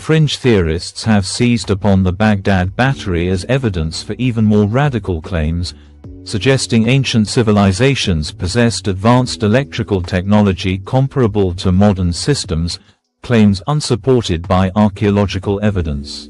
fringe theorists have seized upon the Baghdad Battery as evidence for even more radical claims, suggesting ancient civilizations possessed advanced electrical technology comparable to modern systems, claims unsupported by archaeological evidence.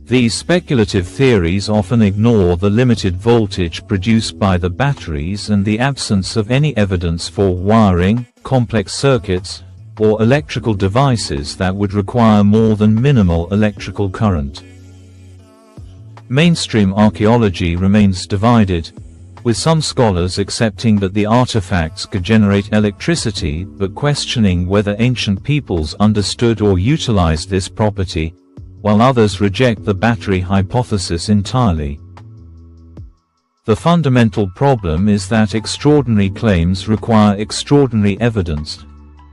These speculative theories often ignore the limited voltage produced by the batteries and the absence of any evidence for wiring, complex circuits, or electrical devices that would require more than minimal electrical current. Mainstream archaeology remains divided, with some scholars accepting that the artifacts could generate electricity but questioning whether ancient peoples understood or utilized this property, while others reject the battery hypothesis entirely. The fundamental problem is that extraordinary claims require extraordinary evidence,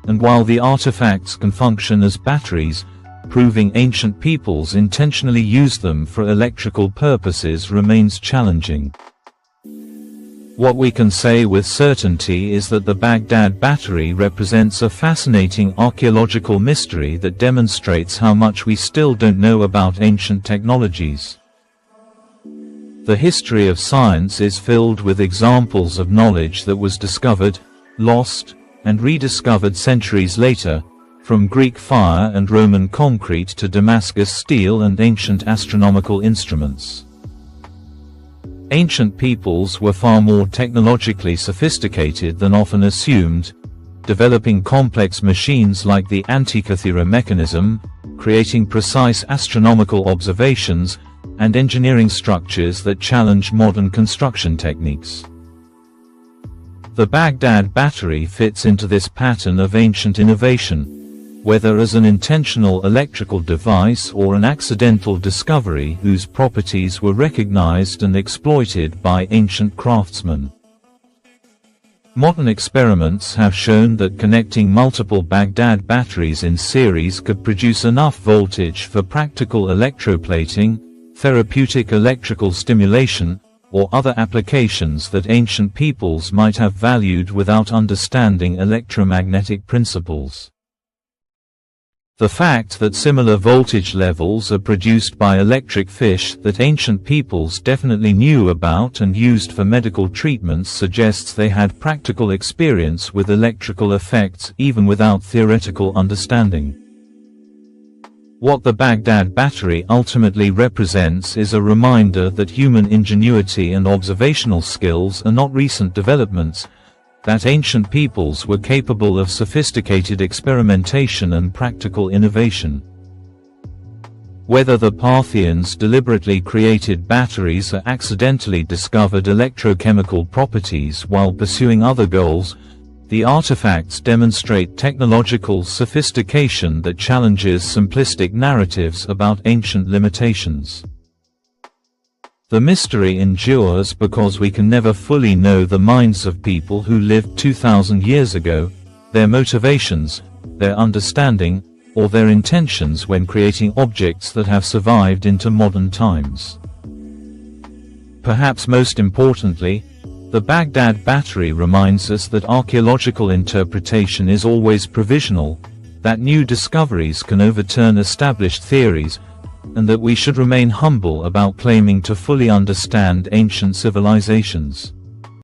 and while the artifacts can function as batteries, proving ancient peoples intentionally used them for electrical purposes remains challenging. What we can say with certainty is that the Baghdad Battery represents a fascinating archaeological mystery that demonstrates how much we still don't know about ancient technologies. The history of science is filled with examples of knowledge that was discovered, lost, and rediscovered centuries later, from Greek fire and Roman concrete to Damascus steel and ancient astronomical instruments. Ancient peoples were far more technologically sophisticated than often assumed, developing complex machines like the Antikythera mechanism, creating precise astronomical observations, and engineering structures that challenge modern construction techniques. The Baghdad Battery fits into this pattern of ancient innovation, whether as an intentional electrical device or an accidental discovery whose properties were recognized and exploited by ancient craftsmen. Modern experiments have shown that connecting multiple Baghdad batteries in series could produce enough voltage for practical electroplating, therapeutic electrical stimulation, or other applications that ancient peoples might have valued without understanding electromagnetic principles. The fact that similar voltage levels are produced by electric fish that ancient peoples definitely knew about and used for medical treatments suggests they had practical experience with electrical effects even without theoretical understanding. What the Baghdad Battery ultimately represents is a reminder that human ingenuity and observational skills are not recent developments, that ancient peoples were capable of sophisticated experimentation and practical innovation. Whether the Parthians deliberately created batteries or accidentally discovered electrochemical properties while pursuing other goals, the artifacts demonstrate technological sophistication that challenges simplistic narratives about ancient limitations. The mystery endures because we can never fully know the minds of people who lived 2,000 years ago, their motivations, their understanding, or their intentions when creating objects that have survived into modern times. Perhaps most importantly, the Baghdad Battery reminds us that archaeological interpretation is always provisional, that new discoveries can overturn established theories, and that we should remain humble about claiming to fully understand ancient civilizations.